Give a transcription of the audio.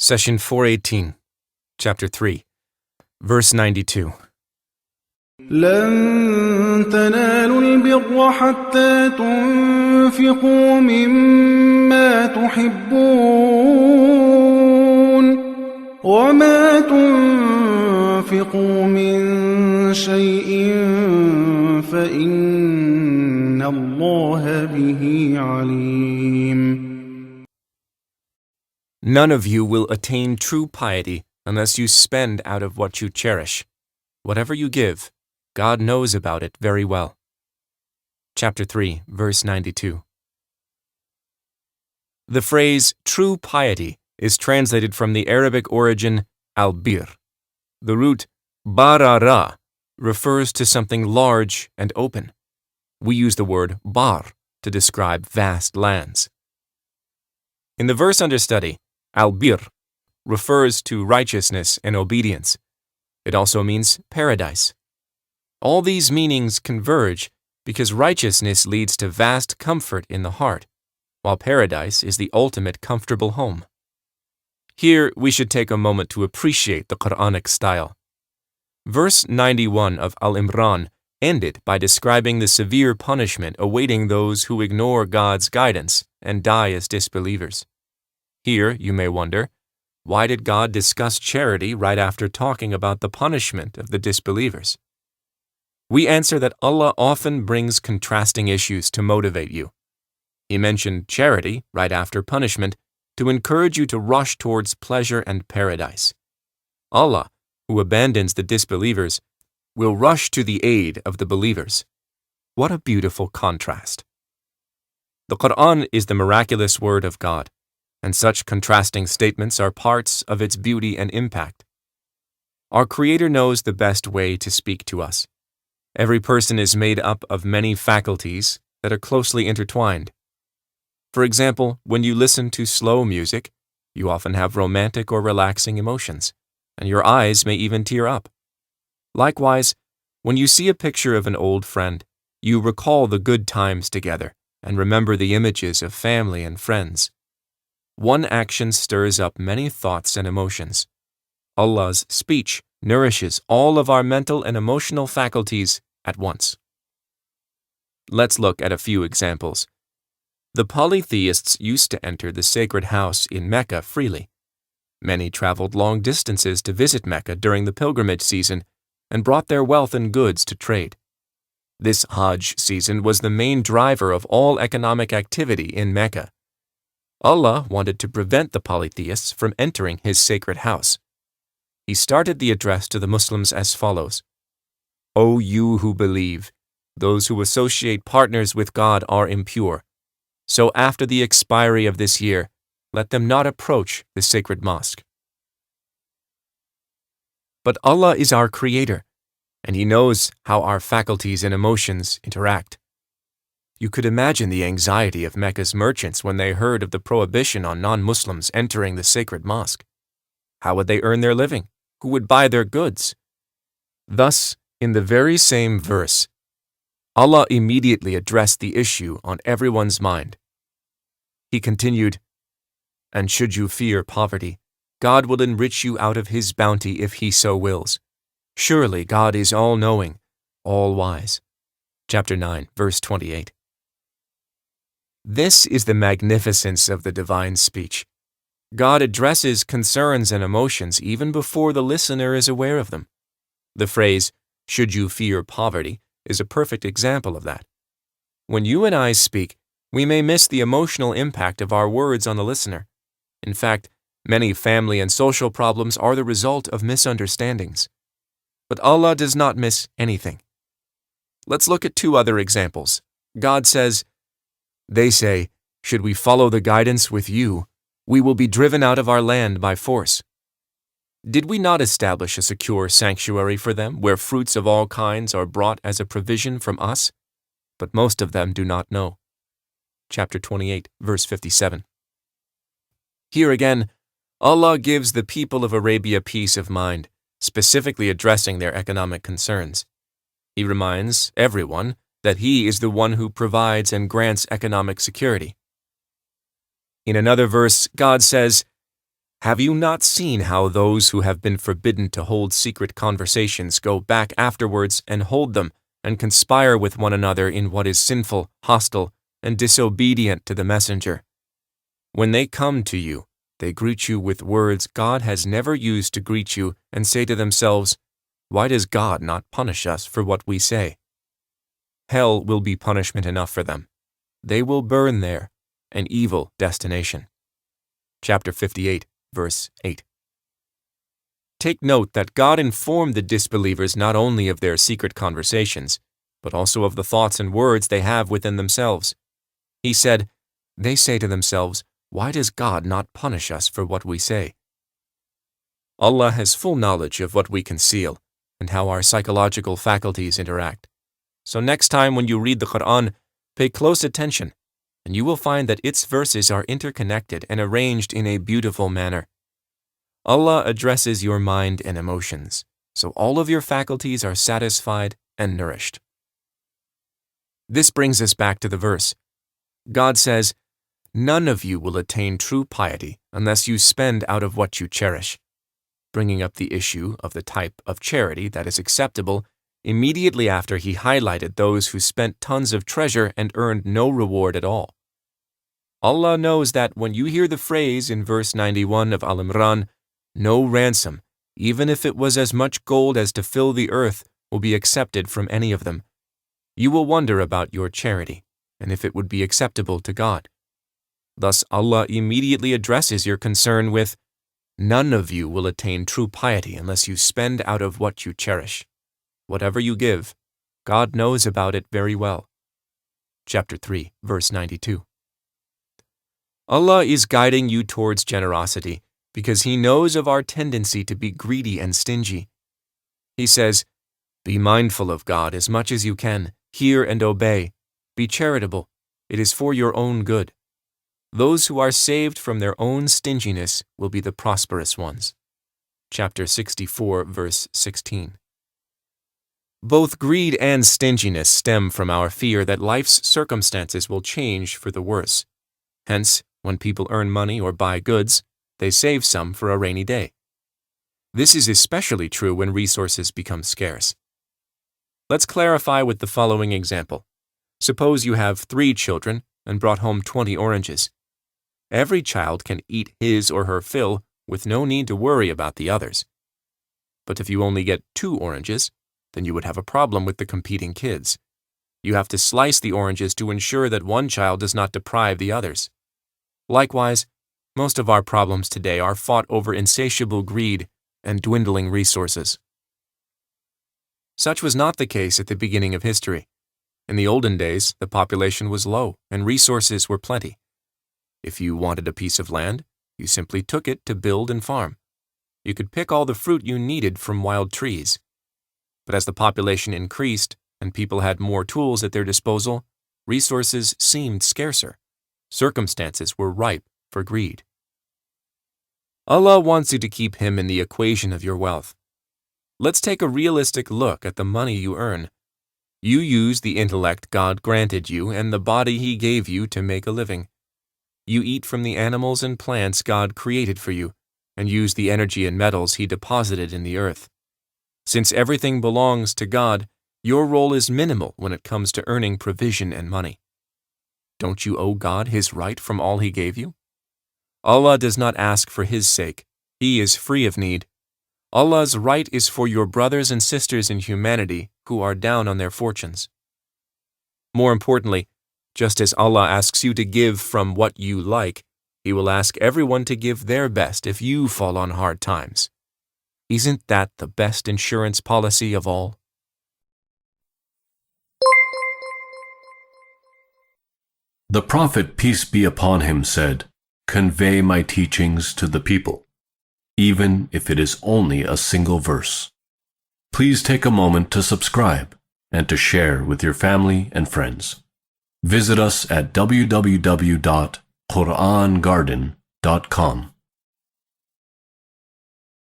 Session 418, Chapter 3, Verse 92. لن تنالوا البر حتى تنفقوا مما تحبون وما تنفقوا من شيء فإن الله به عليم. None of you will attain true piety unless you spend out of what you cherish. Whatever you give, God knows about it very well. Chapter 3, Verse 92. The phrase true piety is translated from the Arabic origin al-bir. The root barara refers to something large and open. We use the word bar to describe vast lands. In the verse under study, al-bir refers to righteousness and obedience. It also means paradise. All these meanings converge because righteousness leads to vast comfort in the heart, while paradise is the ultimate comfortable home. Here, we should take a moment to appreciate the Quranic style. Verse 91 of Al Imran ended by describing the severe punishment awaiting those who ignore God's guidance and die as disbelievers. Here, you may wonder, why did God discuss charity right after talking about the punishment of the disbelievers? We answer that Allah often brings contrasting issues to motivate you. He mentioned charity right after punishment to encourage you to rush towards pleasure and paradise. Allah, who abandons the disbelievers, will rush to the aid of the believers. What a beautiful contrast. The Quran is the miraculous word of God, and such contrasting statements are parts of its beauty and impact. Our Creator knows the best way to speak to us. Every person is made up of many faculties that are closely intertwined. For example, when you listen to slow music, you often have romantic or relaxing emotions, and your eyes may even tear up. Likewise, when you see a picture of an old friend, you recall the good times together and remember the images of family and friends. One action stirs up many thoughts and emotions. Allah's speech nourishes all of our mental and emotional faculties at once. Let's look at a few examples. The polytheists used to enter the sacred house in Mecca freely. Many traveled long distances to visit Mecca during the pilgrimage season and brought their wealth and goods to trade. This Hajj season was the main driver of all economic activity in Mecca. Allah wanted to prevent the polytheists from entering His sacred house. He started the address to the Muslims as follows: O you who believe, those who associate partners with God are impure. So after the expiry of this year, let them not approach the sacred mosque. But Allah is our Creator, and He knows how our faculties and emotions interact. You could imagine the anxiety of Mecca's merchants when they heard of the prohibition on non-Muslims entering the sacred mosque. How would they earn their living? Who would buy their goods? Thus, in the very same verse, Allah immediately addressed the issue on everyone's mind. He continued, "And should you fear poverty, God will enrich you out of His bounty if He so wills. Surely God is all-knowing, all-wise." Chapter 9, verse 28. This is the magnificence of the divine speech. God addresses concerns and emotions even before the listener is aware of them. The phrase, "should you fear poverty," is a perfect example of that. When you and I speak, we may miss the emotional impact of our words on the listener. In fact, many family and social problems are the result of misunderstandings. But Allah does not miss anything. Let's look at two other examples. God says, "They say, should we follow the guidance with you, we will be driven out of our land by force." Did we not establish a secure sanctuary for them where fruits of all kinds are brought as a provision from us? But most of them do not know. Chapter 28, verse 57. Here again, Allah gives the people of Arabia peace of mind, specifically addressing their economic concerns. He reminds everyone that He is the one who provides and grants economic security. In another verse, God says, Have you not seen how those who have been forbidden to hold secret conversations go back afterwards and hold them and conspire with one another in what is sinful, hostile, and disobedient to the messenger? When they come to you, they greet you with words God has never used to greet you and say to themselves, "Why does God not punish us for what we say?" Hell will be punishment enough for them. They will burn there, an evil destination. Chapter 58, verse 8. Take note that God informed the disbelievers not only of their secret conversations, but also of the thoughts and words they have within themselves. He said, "They say to themselves, 'Why does God not punish us for what we say?'" Allah has full knowledge of what we conceal and how our psychological faculties interact. So next time when you read the Quran, pay close attention, and you will find that its verses are interconnected and arranged in a beautiful manner. Allah addresses your mind and emotions, so all of your faculties are satisfied and nourished. This brings us back to the verse. God says, "None of you will attain true piety unless you spend out of what you cherish," bringing up the issue of the type of charity that is acceptable immediately after he highlighted those who spent tons of treasure and earned no reward at all. Allah knows that when you hear the phrase in verse 91 of Al Imran, "No ransom, even if it was as much gold as to fill the earth, will be accepted from any of them," you will wonder about your charity and if it would be acceptable to God. Thus Allah immediately addresses your concern with, "None of you will attain true piety unless you spend out of what you cherish. Whatever you give, God knows about it very well." Chapter 3, verse 92. Allah is guiding you towards generosity because He knows of our tendency to be greedy and stingy. He says, "Be mindful of God as much as you can, hear and obey. Be charitable. It is for your own good. Those who are saved from their own stinginess will be the prosperous ones." Chapter 64, verse 16. Both greed and stinginess stem from our fear that life's circumstances will change for the worse. Hence, when people earn money or buy goods, they save some for a rainy day. This is especially true when resources become scarce. Let's clarify with the following example. Suppose you have 3 children and brought home 20 oranges. Every child can eat his or her fill with no need to worry about the others. But if you only get 2 oranges, then you would have a problem with the competing kids. You have to slice the oranges to ensure that one child does not deprive the others. Likewise, most of our problems today are fought over insatiable greed and dwindling resources. Such was not the case at the beginning of history. In the olden days, the population was low and resources were plenty. If you wanted a piece of land, you simply took it to build and farm. You could pick all the fruit you needed from wild trees. But as the population increased and people had more tools at their disposal, resources seemed scarcer. Circumstances were ripe for greed. Allah wants you to keep Him in the equation of your wealth. Let's take a realistic look at the money you earn. You use the intellect God granted you and the body He gave you to make a living. You eat from the animals and plants God created for you and use the energy and metals He deposited in the earth. Since everything belongs to God, your role is minimal when it comes to earning provision and money. Don't you owe God His right from all He gave you? Allah does not ask for His sake. He is free of need. Allah's right is for your brothers and sisters in humanity who are down on their fortunes. More importantly, just as Allah asks you to give from what you like, He will ask everyone to give their best if you fall on hard times. Isn't that the best insurance policy of all? The Prophet, peace be upon him, said, "Convey my teachings to the people, even if it is only a single verse." Please take a moment to subscribe and to share with your family and friends. Visit us at www.qurangarden.com.